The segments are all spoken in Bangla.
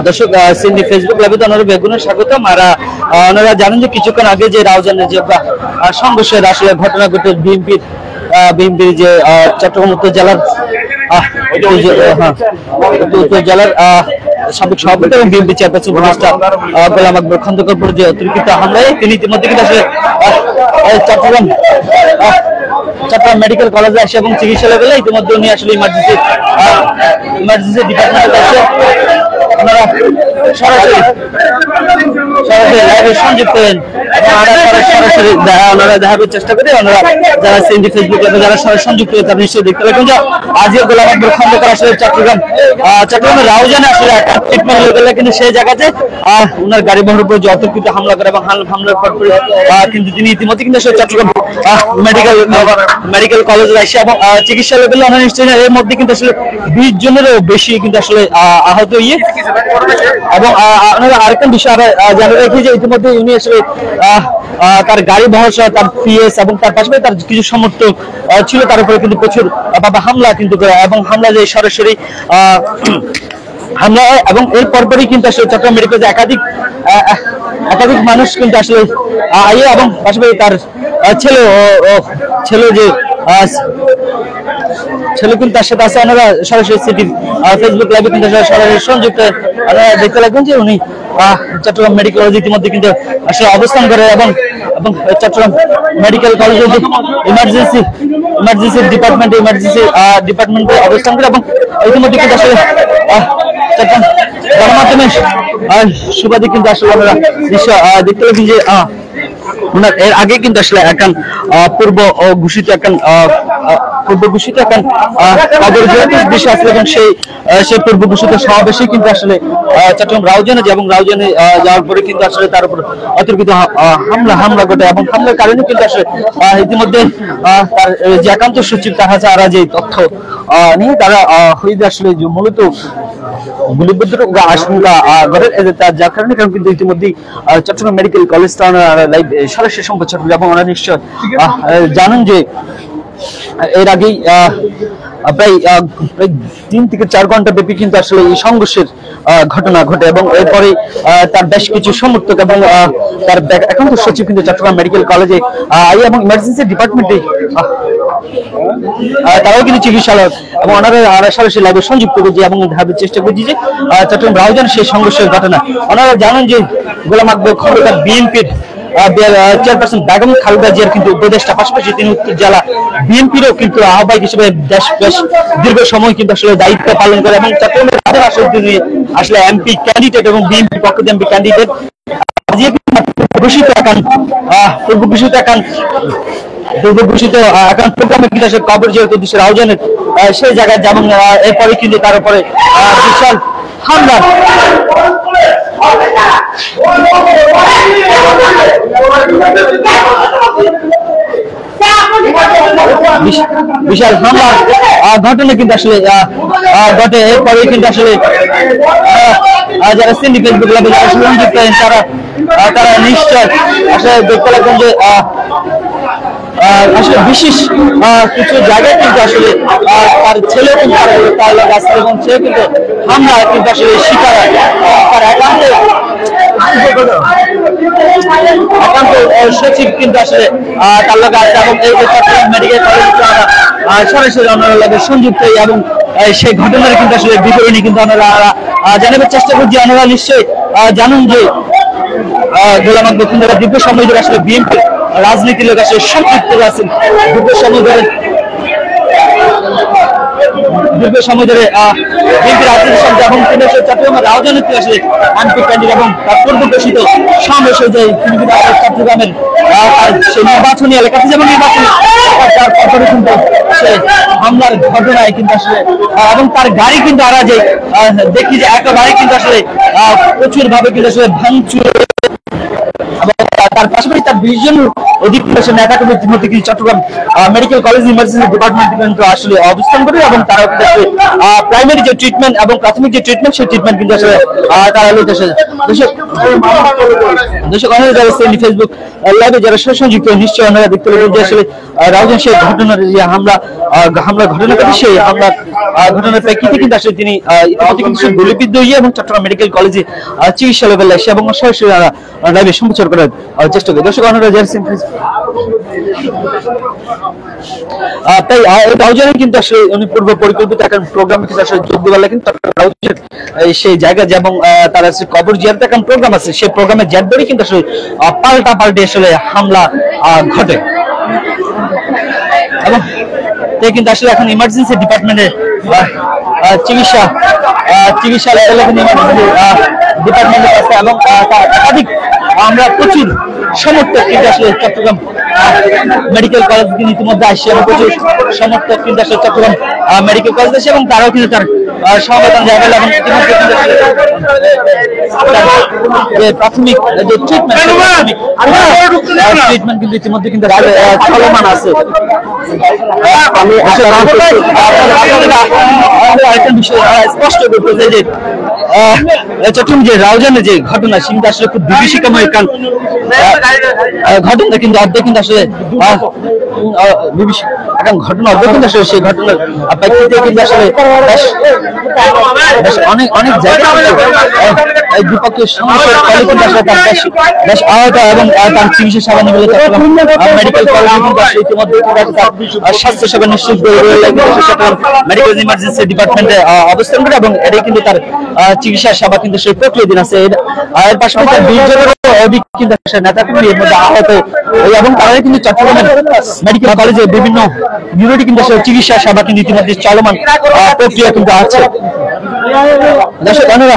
দর্শক সিন্ডি ফেসবুক লাইভে ওনারা বেগুনের স্বাগতম। আর ওনারা জানেন যে কিছুক্ষণ আগে যে রাউজানের যে সংঘর্ষের আসলে ঘটনা ঘটে বিএনপির যে চট্টগ্রাম উত্তর জেলার জেলার সাবেক সভাপতি এবং বিএনপি চেয়ারপারসন উপদেষ্টা গোলাম আকবর খন্দকার উপর যে অতিরিক্ত হামলায় তিনি ইতিমধ্যে কিন্তু আসলে চট্টগ্রাম মেডিকেল কলেজে আসে এবং চিকিৎসালয়ে গেলে ইতিমধ্যে উনি আসলে ইমার্জেন্সি ডিপার্টমেন্টে আসে ওনারা সরাসরি লাইভে সংযুক্ত হলেন সরাসরি ওনারা দেখানোর চেষ্টা করে ওনারা যারা সিএনজি ফেসবুক যারা সংযুক্ত হয়েছে আপনি নিশ্চয়ই দেখতে পাবেন যে আজকে গোলাম আকবর খন্দকার আসলে চট্টগ্রামের রাউজানে আসলে একটা ট্রিটমেন্ট হয়ে গেলে কিন্তু সেই জায়গাতে ওনার গাড়ি বহরের উপর যে অতর্কিত হামলা করে এবং হামলার পর কিন্তু তিনি ইতিমধ্যে কিন্তু আসলে চট্টগ্রাম মেডিকেল কলেজে আসে এবং চিকিৎসালয় গেলে ওনার নিশ্চয়ই এর মধ্যে কিন্তু আসলে 20 জনেরও বেশি কিন্তু আসলে আহত হয়ে এবং আপনারা আরেকটা বিষয় জানা রাখি যে ইতিমধ্যে উনি আসলে তার গাড়ি বহর সহ তার পিএস এবং তার পাশাপাশি তার কিছু সমর্থক ছিল তার উপরে কিন্তু প্রচুর হামলা কিন্তু করে এবং হামলা যে সরাসরি হামলা এবং এর পরপরই কিন্তু আসলে চট্টগ্রাম মেডিকেলে একাধিক মানুষ কিন্তু আসলে এবং পাশাপাশি তার ছেলে কিন্তু তার সাথে আছে। ওনারা সরাসরি সিটি ফেসবুক লাইভে কিন্তু সরাসরি সংযুক্ত দেখতে লাগবেন যে উনি চট্টগ্রাম মেডিকেল কলেজে ইতিমধ্যে কিন্তু আসলে অবস্থান করে এবং চট্টগ্রাম মেডিকেল কলেজে ইমার্জেন্সি ডিপার্টমেন্টে অবস্থান করে এবং ইতিমধ্যে কিন্তু আসলে চট্টগ্রাম গণমাধ্যমের সুবাদে কিন্তু আসলে আমরা দৃশ্য দেখতে লাগবেন যে এর আগে কিন্তু আসলে এখন পূর্ব ঘোষিত বিষয় আসলে এবং সেই পূর্ব ঘোষিত সমাবেশে কিন্তু আসলে চট্টগ্রাম রাউজানে যাওয়ার পরে কিন্তু আসলে তার উপর অতর্কিত হামলা ঘটে এবং হামলার কারণে কিন্তু আসলে ইতিমধ্যে তার যে একান্ত সচিব তারা যে তথ্য নিয়ে তারা হইতে আসলে মূলত গুলিবিদ্ধ আশঙ্কা ঘটে যার কারণে কিন্তু ইতিমধ্যে চট্টগ্রাম মেডিকেল কলেজ লাইভ সরাসরি সংবাদ এবং ওনারা নিশ্চয় জানেন যে এর আগেই প্রায় 3 থেকে 4 ঘন্টা ব্যাপী কিন্তু আসলে এই সংঘর্ষের ঘটনা ঘটে এবং এরপরে তার বেশ কিছু সমর্থক এবং তার একান্ত সচিব কিন্তু চট্টগ্রাম মেডিকেল কলেজে এবং ইমার্জেন্সি ডিপার্টমেন্টে তারাও কিন্তু চিকিৎসালয় এবং ওনারা সরাসরি লাইভে সংযুক্ত করছে এবং ধারণের চেষ্টা করছি যে চট্টগ্রাম রাউজান সেই সংঘর্ষের ঘটনা। ওনারা জানেন যে গোলাম আকবর খন্দকার বিএনপির চেয়ারপারসন বেগম খালেদা জিয়ার কিন্তু উপদেষ্টা, পাশাপাশি তিনি উত্তর জেলা বিএনপিরও কিন্তু আহ্বায়ক হিসেবে বেশ দীর্ঘ সময় কিন্তু আসলে দায়িত্ব পালন করে এবং চট্টগ্রামের আসলে তিনি আসলে এমপি ক্যান্ডিডেট এবং বিএনপি পক্ষ থেকে এমপি ক্যান্ডিডেট প্রোগ্রামে কিন্তু আসলে কবর যেহেতু দেশের রাউজানের সেই জায়গায় যেমন এরপরে কিন্তু তার উপরে বিশাল হামলা ঘটনা কিন্তু আসলে ঘটে। এরপরে কিন্তু আসলে যারা সিন্ডি ফেসবুক লাইভে সংযুক্ত তারা নিশ্চয় আসলে দেখতে লাগবেন যে আসলে বিশেষ কিছু জায়গায় কিন্তু আসলে তার ছেলে কিন্তু তার আছে এবং সে কিন্তু হামলা কিন্তু আসলে শিকার তার একান্ত সচিব কিন্তু আসলে তার লোক আছে এবং এই চট্টগ্রাম মেডিকেল কলেজ সরাসরি আমরা লাগে সংযুক্ত এবং সেই ঘটনার কিন্তু আসলে বিবরণী কিন্তু আমরা জানাবার চেষ্টা করছি। আপনারা নিশ্চয়ই জানুন যে গোলাম আকবর খন্দকার দীর্ঘ সময় ধরে আসলে বিএনপি রাজনীতির লোক আসলে সম্পৃক্ত আছেন দীর্ঘ সময় ধরে বিএনপি রাজনীতির সঙ্গে এবং তিনি চট্টগ্রামের রাউজানে আসলে এমপি ক্যান্ডিডেট এবং তার পূর্ব ঘোষিত সমাবেশ হয়ে যায় তিনি কিন্তু চট্টগ্রামের সেই নির্বাচনী এলাকাতে যেমন নির্বাচনী তারপরে কিন্তু সে হামলার ঘটনায় কিন্তু আসলে এবং তার গাড়ি কিন্তু আরা যে দেখি যে একেবারে কিন্তু আসলে প্রচুর ভাবে কিন্তু আসলে ভাঙচুর তার পাশাপাশি তার 20 জন অধিকাংশ নেতা কিন্তু ইতিমধ্যে কিন্তু Chattogram medical college emergency department কিন্তু আসলে অবস্থান করে এবং তারা কিন্তু প্রাইমারি যে ট্রিটমেন্ট এবং প্রাথমিক যে ট্রিটমেন্ট সেই ট্রিটমেন্ট কিন্তু আসলে তারা লইতেছে। দর্শক ফেসবুক লাইভে যারা সংযুক্ত নিশ্চয়ই আপনারা দেখতে পাবেন যে আসলে রাউজান সেই ঘটনার যে হামলা ঘটনাকারী সেই ঘটনার প্রেক্ষিতে কিন্তু আসলে তিনি ইতিমধ্যে কিন্তু গুলিবিদ্ধ হয়ে এবং চট্টগ্রাম মেডিকেল কলেজে চিকিৎসালয়ে এসে এবং সরাসরি লাইভে সম্প্রচার করার চেষ্টা করে। দর্শক আপনারা তাই রাউজানে কিন্তু আসলে উনি পূর্ব পরিকল্পিত একটা প্রোগ্রামে কিন্তু আসলে যোগ দেওয়ার কিন্তু সেই জায়গা এবং তার কবর জিয়ারত একটা প্রোগ্রাম আছে, সেই প্রোগ্রামের জের ধরে কিন্তু আসলে পাল্টাপাল্টি আসলে হামলা ঘটে এবং কিন্তু আসলে এখন ইমার্জেন্সি ডিপার্টমেন্টে চিকিৎসালয় ডিপার্টমেন্টে আছে এবং একাধিক আমরা প্রচুর সমর্থক কিন্তু আসলে চট্টগ্রাম মেডিকেল কলেজ কিন্তু ইতিমধ্যে আসছে এবং প্রচুর সমর্থক কিন্তু আসলে চট্টগ্রাম মেডিকেল কলেজ আসছে এবং তারাও কিন্তু তার সমবেদন জায়গা এবং ইতিমধ্যে কিন্তু প্রাথমিক যে ট্রিটমেন্ট কিন্তু ইতিমধ্যে কিন্তু চলমান আছে। আমি আরেকটা বিষয় স্পষ্ট করতে যে চট্টগ্রাম যে রাউজানে যে ঘটনা সেটা আসলে খুব বিভীষিকাময় ঘটনা কিন্তু অর্ধেক কিন্তু আসলে ঘটনা অর্ধেক কিন্তু আসলে সেই ঘটনার প্রেক্ষিতে কিন্তু আসলে অনেক জায়গায় দ্বিপক্ষীয় সমস্যার ফলে কিন্তু আসলে তার বেশ আহত এবং তার চিকিৎসা সেবা নিয়ে মেডিকেল কলেজে কিন্তু আসলে ইতিমধ্যে স্বাস্থ্য সেবা নিশ্চিত মেডিকেল ইমার্জেন্সি ডিপার্টমেন্টে অবস্থান করে এবং এটাই কিন্তু তার চিকিৎসা সেবা কিন্তু সেই প্রক্রিয়াধীন আছে। এর পাশাপাশি তার 20 জনের অধিক কিন্তু নেতাকর্মী এর মধ্যে আহত এবং তারা কিন্তু চট্টগ্রামের মেডিকেল কলেজে বিভিন্ন ইউনিটে কিন্তু চিকিৎসা সেবা কিন্তু ইতিমধ্যে চলমান প্রক্রিয়া কিন্তু আছে। দর্শক আপনারা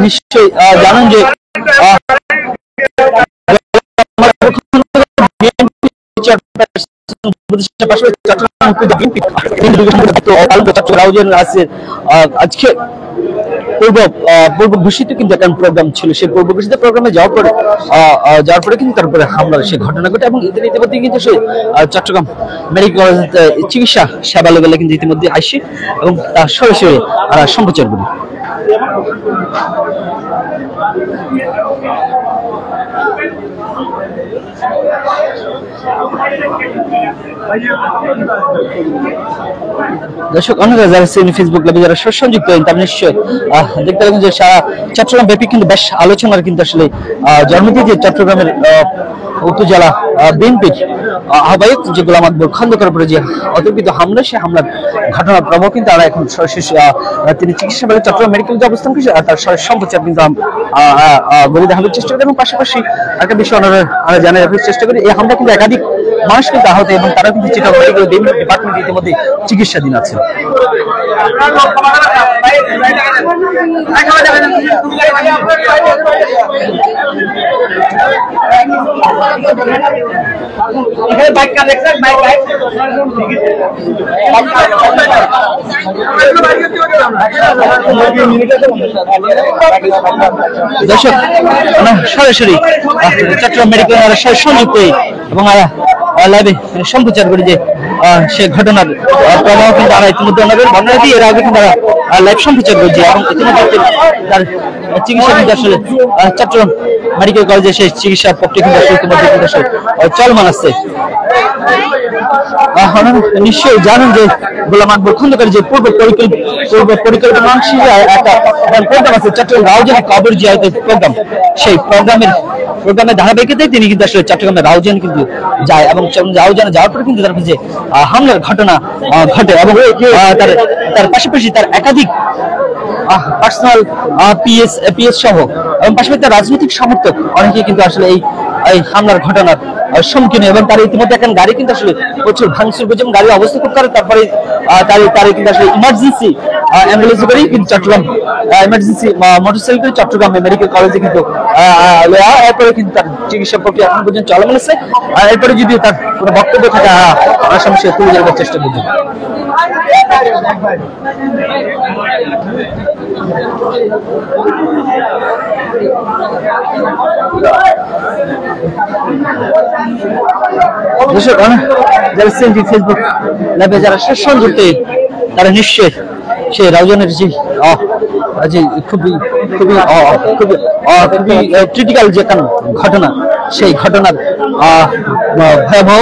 নিশ্চয়ই জানেন যে আজকে পূর্ব ঘোষিত কিন্তু একটা প্রোগ্রাম ছিল, সেই পূর্ব ঘোষিত প্রোগ্রামে যাওয়ার পরে কিন্তু তারপরে হামলার সেই ঘটনা ঘটে এবং ইতিমধ্যে কিন্তু সেই চট্টগ্রাম মেডিকেল কলেজ চিকিৎসা সেবা লেভেলে কিন্তু ইতিমধ্যে আসছে এবং তার সরাসরি সম্প্রচার করি। দর্শক অনেকে যারা ফেসবুক লাইভে যারা সংযুক্ত তারা নিশ্চয়ই দেখতে পাবেন যে সারা চট্টগ্রাম ব্যাপী কিন্তু বেশ আলোচনার কিন্তু আসলে জন্ম দিয়ে চট্টগ্রামের উপজেলা বিএনপির আহ্বায়ক যে গোলাম আকবর খন্দকার উপরে যে অতর্কিত হামলা, সেই হামলার ঘটনার প্রভাব কিন্তু আমরা এখন সরাসরি তিনি চিকিৎসা চট্টগ্রাম মেডিকেল অবস্থান করছে তার সম্প্রচার কিন্তু বলে দেখানোর চেষ্টা করি এবং পাশাপাশি একটা বিষয় আমরা জানার চেষ্টা করি এই হামলা কিন্তু একাধিক মানুষ কিন্তু আহত এবং তারা কিন্তু চিটাগং মেডিকেল ডিপার্টমেন্ট ইতিমধ্যে চিকিৎসাধীন আছে। দর্শক সরাসরি চট্টগ্রাম মেডিকেল সংযুক্ত এবং লাইভে সম্প্রচার করি যে সে ঘটনার প্রভাব কিন্তু আমরা ইতিমধ্যে বর্ণনা দিয়ে এর আগে কিন্তু লাইভ সম্প্রচার করছি এবং ইতিমধ্যে তার চিকিৎসা কিন্তু আসলে চট্টগ্রাম মেডিকেল কলেজে সেই চিকিৎসা প্রক্রিয়া কিন্তু ইতিমধ্যে কিন্তু চলমান আছে। নিশ্চয়ই জানেন যে গোলাম আকবর খন্দকার যে পূর্ব পরিকল্পনা একটা প্রোগ্রাম আছে চট্টগ্রাম রাউজানে কবর জিয়ারত প্রোগ্রাম, সেই প্রোগ্রামের ধারাবাহিকতায় তিনি কিন্তু আসলে চট্টগ্রামের রাউজান কিন্তু যায় এবং রাউজানে যাওয়ার পরে কিন্তু তার যে হামলার ঘটনা ঘটে এবং তার পাশাপাশি তার একাধিক পার্সোনাল পিএস সহ এবং পাশাপাশি তার রাজনৈতিক সমর্থক অনেকে কিন্তু আসলে এই হামলার ঘটনার সম্মুখীন এবং তার ইতিমধ্যে এখন গাড়ি কিন্তু আসলে প্রচুর ভাঙচুর করছে এবং গাড়ি অবস্থা খুব খারাপ। তারপরে তার কিন্তু আসলে ইমার্জেন্সি অ্যাম্বুলেন্স করে কিন্তু Chattogram emergency motorcycle Chattogram medical কলেজে কিন্তু এরপরে কিন্তু তার চিকিৎসা প্রক্রিয়া এখন পর্যন্ত চলমান আছে। এরপরে যদি তার কোনো বক্তব্য থাকে সমস্যা তুলে যাওয়ার চেষ্টা করছি। ফেসবুক লাইভে যারা সংযুক্ত তারা নিশ্চয়ই সে রাউজানের যে খুবই খুবই খুবই খুবই ক্রিটিক্যাল যে ঘটনা, সেই ঘটনার ভয়াবহ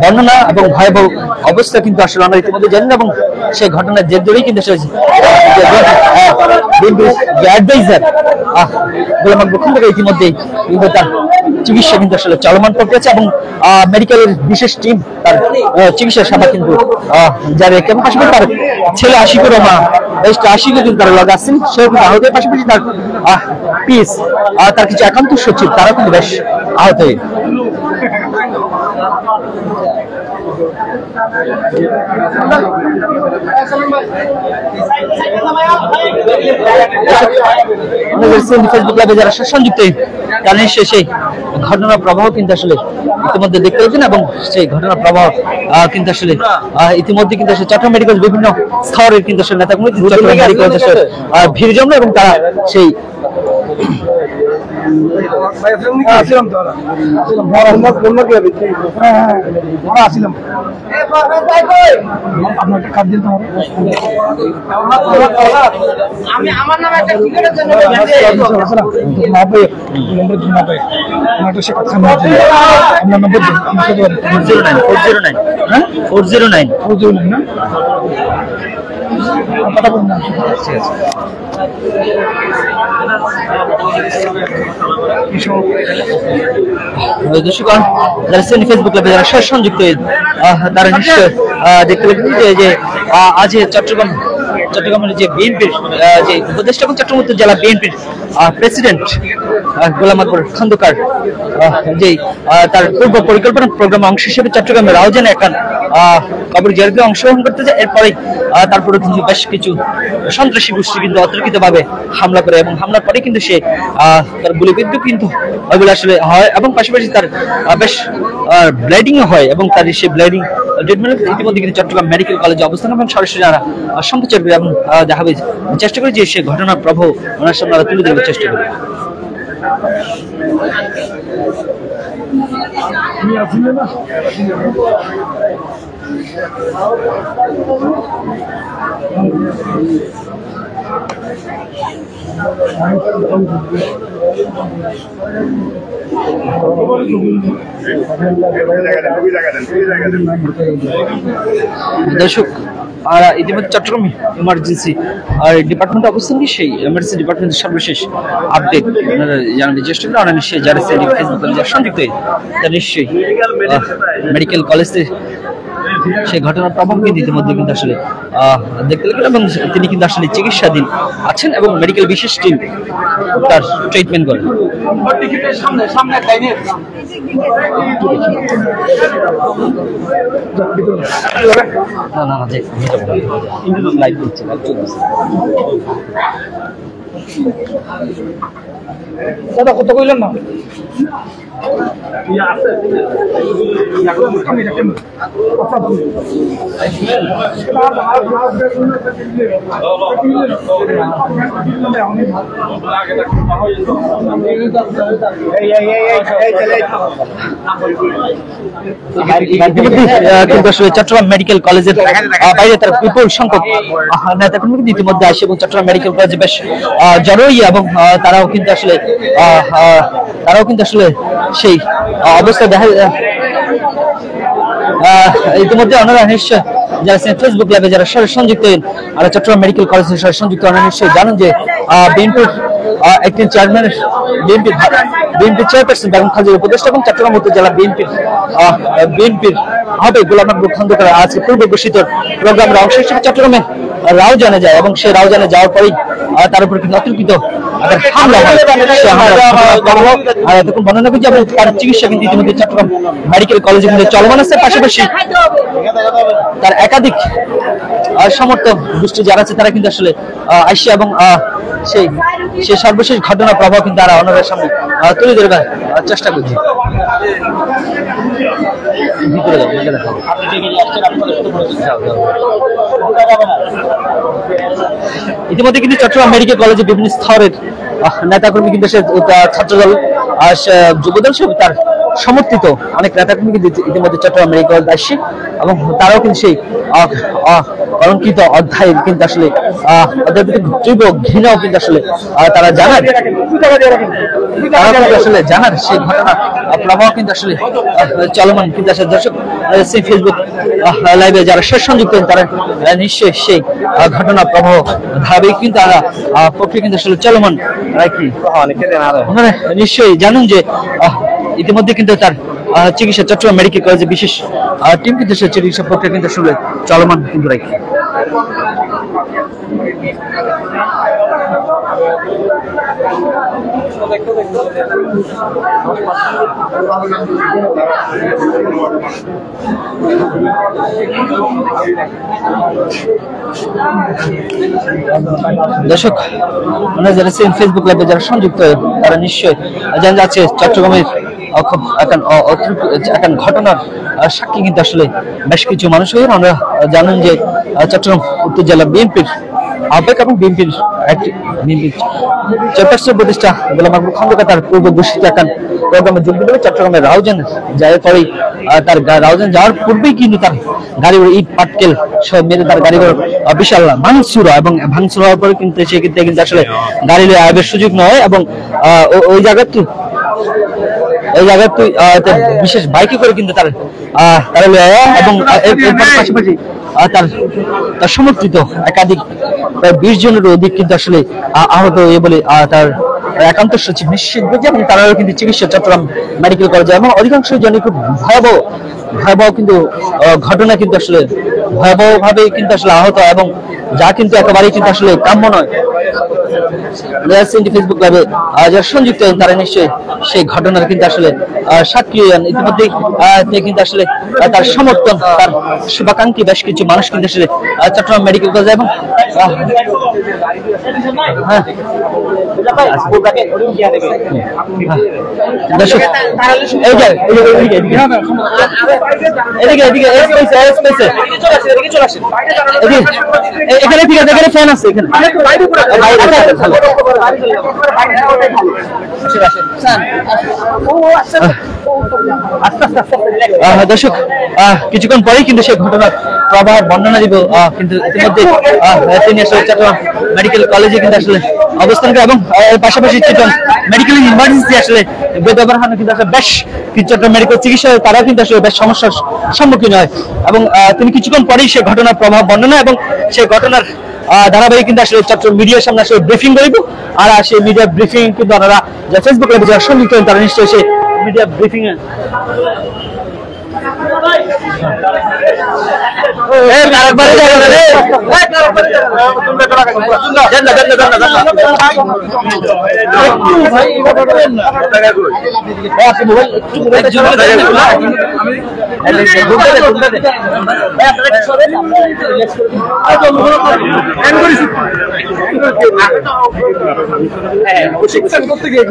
বর্ণনা এবং ভয়াবহ অবস্থা কিন্তু আসলে আমরা ইতিমধ্যে জানি না, এবং সেই ঘটনার জের ধরেই কিন্তু অ্যাডভাইজার গোলাম আকবর খান ইতিমধ্যেই কিন্তু তার চিকিৎসা কিন্তু আসলে চলমান প্রক্রিয়া এবং মেডিকেলের বিশেষ টিম তার চিকিৎসা সেবা কিন্তু জারি রেখে, এবং পাশাপাশি তার ছেলে আশিকুর রহমান আশিকুর কিন্তু তারা লগে আসছেন, সেও কিন্তু আহতের পাশাপাশি তার পিস তার কিছু একান্ত সচিব তারা কিন্তু বেশ আহত। ফেসবুক লাইভে যারা সংযুক্ত তারা নিশ্চয়ই সেই ঘটনার প্রবাহ কিন্তু আসলে ইতিমধ্যে দেখতে পাচ্ছেন, এবং সেই ঘটনার প্রবাহ কিন্তু আসলে ইতিমধ্যে কিন্তু আসলে চট্টগ্রাম মেডিকেল বিভিন্ন স্তরের কিন্তু আসলে নেতাগুলো চট্টগ্রাম মেডিকেল ভিড় জমলো, এবং তারা সেই ফেসবুক লাইভে যারা সংযুক্ত তারা নিশ্চয় দেখতে পাচ্ছেন যে আজ চট্টগ্রামের যে বিএনপির যে উপদেষ্টা এবং চট্টগ্রাম উত্তর জেলা বিএনপির প্রেসিডেন্ট গোলাম আকবর খন্দকার যে তার পূর্ব পরিকল্পনা প্রোগ্রাম অংশ হিসেবে চট্টগ্রামের রাউজানে একটা কবর জিয়ারতে অংশগ্রহণ করতে যায়, এরপরে তারপরে কিন্তু বেশ কিছু সন্ত্রাসী গোষ্ঠী কিন্তু অতর্কিতভাবে হামলা করে, এবং হামলার পরে কিন্তু সে তার গুলিবিদ্ধ কিন্তু ওইগুলো আসলে হয়, এবং পাশাপাশি তার বেশ ব্লিডিং হয়, এবং তার সেই ব্লিডিং ট্রিটমেন্ট ইতিমধ্যে কিন্তু চট্টগ্রাম মেডিকেল কলেজে অবস্থান এবং সরাসরি যারা সংকোচন করে এবং দেখাবে চেষ্টা করে যে সে ঘটনার প্রভাব ওনার সামনে তুলে দেওয়ার চেষ্টা করে। দর্শক ইতিমধ্যে চট্টগ্রাম ইমার্জেন্সি ডিপার্টমেন্ট অবস্থান কি সেই ইমার্জেন্সি ডিপার্টমেন্টের সর্বশেষ আপডেট জানানোর চেষ্টা করে আমরা নিশ্চয়ই যারা ফেসবুক সংযুক্ত তারা নিশ্চয়ই মেডিকেল কলেজে সেই ঘটনার প্রভাব কিন্তু ইতিমধ্যে কিন্তু আসলে দেখতে লাগলেন, এবং তিনি কিন্তু আসলে চিকিৎসাধীন আছেন এবং মেডিকেল বিশেষ টিম তার ট্রিটমেন্ট করেন। লাইভ দিচ্ছে দাদা কত কইলেন না কিন্তু আসলে চট্টগ্রাম মেডিকেল কলেজের বাইরে তার বিপুল সংখ্যক নেতাকর্মী কিন্তু ইতিমধ্যে আসে এবং চট্টগ্রাম মেডিকেল কলেজে বেশ জড়োই, এবং তারাও কিন্তু আসলে সেই অবস্থা দেখা ইতিমধ্যে ওনারা নিশ্চয় যারা ফেসবুক লাইভে যারা সংযুক্ত আর চট্টগ্রাম মেডিকেল কলেজের সাথে সংযুক্ত ওনারা নিশ্চয়ই জানেন যে বিএনপির একটি চেয়ারম্যানের বিএনপি চেয়ারপারসন বেগম খালেদা উপদেষ্টা এবং চট্টগ্রাম উত্তর জেলা বিএনপির হবে গোলাম আকবর খন্দকার আজকে পূর্ব ঘোষিত প্রোগ্রামের অংশ হিসেবে চট্টগ্রামে রাউজানে যায়, এবং সে রাউজানে যাওয়ার পরেই তার উপর কিন্তু অতর্কিত হামলা হয়। দেখুন বর্ণনা করছি এবং তার চিকিৎসা কিন্তু ইতিমধ্যে চট্টগ্রাম মেডিকেল কলেজে কিন্তু চলমান আছে, পাশাপাশি তার একাধিক সমর্থক গোষ্ঠী যারা আছে তারা কিন্তু আসলে আসছে এবং সেই সর্বশেষ ঘটনার প্রভাব কিন্তু তারা ওনাদের সামনে তুলে ধরবার চেষ্টা করছে। ভিতরে যাও, ভিতরে দেখাবো। ইতিমধ্যে কিন্তু চট্টগ্রাম মেডিকেল কলেজে বিভিন্ন স্তরের নেতাকর্মী কিন্তু ছাত্রদল যুবদল সহ তার সমর্থিত অনেক নেতাকর্মী কিন্তু ইতিমধ্যে চট্টগ্রাম মেডিকেল কলেজ আসছে এবং তারাও কিন্তু সেই কলঙ্কিত অধ্যায় কিন্তু আসলে তাদের প্রতি তীব্র ঘৃণাও কিন্তু আসলে তারা জানার আসলে জানার সেই ঘটনা প্রবাহ কিন্তু আসলে চলমান কিন্তু আসলে দর্শক সেই ফেসবুক লাইভে যারা শেষ সংযুক্ত তারা নিশ্চয়ই সেই ঘটনা প্রবাহ ধারাবাহিক কিন্তু তারা প্রক্রিয়া কিন্তু আসলে চলমান কি নিশ্চয়ই জানুন যে ইতিমধ্যে কিন্তু তার চিকিৎসা চট্টগ্রাম মেডিকেল কলেজে বিশেষ টিম কিন্তু সে চিকিৎসা প্রক্রিয়া কিন্তু আসলে চলমান কিন্তু রাখি। দর্শক আমরা যারা ফেসবুক লাইভে যারা সংযুক্ত তারা নিশ্চয়ই জানা যাচ্ছে চট্টগ্রামের খুব এখন ঘটনার সাক্ষী কিন্তু আসলে বেশ কিছু মানুষ হয়ে আমরা জানেন যে চট্টগ্রাম উত্তর জেলা বিএনপির আহ্বায়ক এবং বিএনপির চেয়ারপারসন উপদেষ্টা গোলাম মাহবুব খন্দকার তার পূর্ব ঘোষিত এখন প্রোগ্রামে যোগ দিতে চট্টগ্রামের রাউজান যাওয়ার পরেই তার রাউজান যাওয়ার পূর্বেই কিন্তু তার গাড়ির ইট পাটকেল সব মেরে তার গাড়ির বিশাল ভাঙচুর এবং ভাঙচুর হওয়ার পরে কিন্তু সেক্ষেত্রে কিন্তু আসলে গাড়ি আয়ের সুযোগ নয় এবং ওই জায়গায় বিশেষ বাইকে করে কিন্তু তারা এবং পাশাপাশি তার সমর্থিত একাধিক প্রায় 20 জনের অধিক কিন্তু আসলে আহত হয়ে বলে তার একান্ত সচিব নিশ্চিত করছে এবং তারাও কিন্তু চিকিৎসা চট্টগ্রাম মেডিকেল কলেজে এবং অধিকাংশ জনই খুব ভয়াবহ কিন্তু ঘটনা কিন্তু আসলে ভয়াবহ ভাবে কিন্তু আসলে আহত এবং যা কিন্তু একেবারেই কিন্তু আসলে কাম্য নয়। ফেসবুক লাইভে যারা সংযুক্ত তারা নিশ্চয়ই সেই ঘটনার কিন্তু আসলে সাক্ষী ইতিমধ্যে কিন্তু আসলে তার সমর্থন তার শুভাকাঙ্ক্ষী বেশ কিছু মানুষ কিন্তু আসলে চট্টগ্রাম মেডিকেল কলেজ এবং এখানে ঠিক আছে, এখানে ফ্যান আছে এখানে দর্শক কিছুক্ষণ পরেই কিন্তু সেই ঘটনার প্রবাহ বর্ণনা দিব কিন্তু ইতিমধ্যে তিনি আসলে চট্টগ্রাম মেডিকেল কলেজে কিন্তু আসলে অবস্থান করে এবং পাশাপাশি চট্টগ্রাম মেডিকেল ইমার্জেন্সি আসলে বেদব্যবহার কিন্তু আসলে বেশ চট্টগ্রাম মেডিকেল চিকিৎসা তারাও কিন্তু আসলে বেশ সমস্যার সম্মুখীন হয় এবং তিনি কিছুক্ষণ পরেই সেই ঘটনার প্রভাব বর্ণনা এবং সেই ঘটনার ধারাবাহিক কিন্তু আসলে চট্টগ্রাম মিডিয়ার সামনে আসলে ব্রিফিং করব আর সেই মিডিয়া ব্রিফিং কিন্তু আপনারা যারা ফেসবুক লাইভে যারা সংযুক্ত তারা নিশ্চয়ই সেই মিডিয়া ব্রিফিং করতে গিয়ে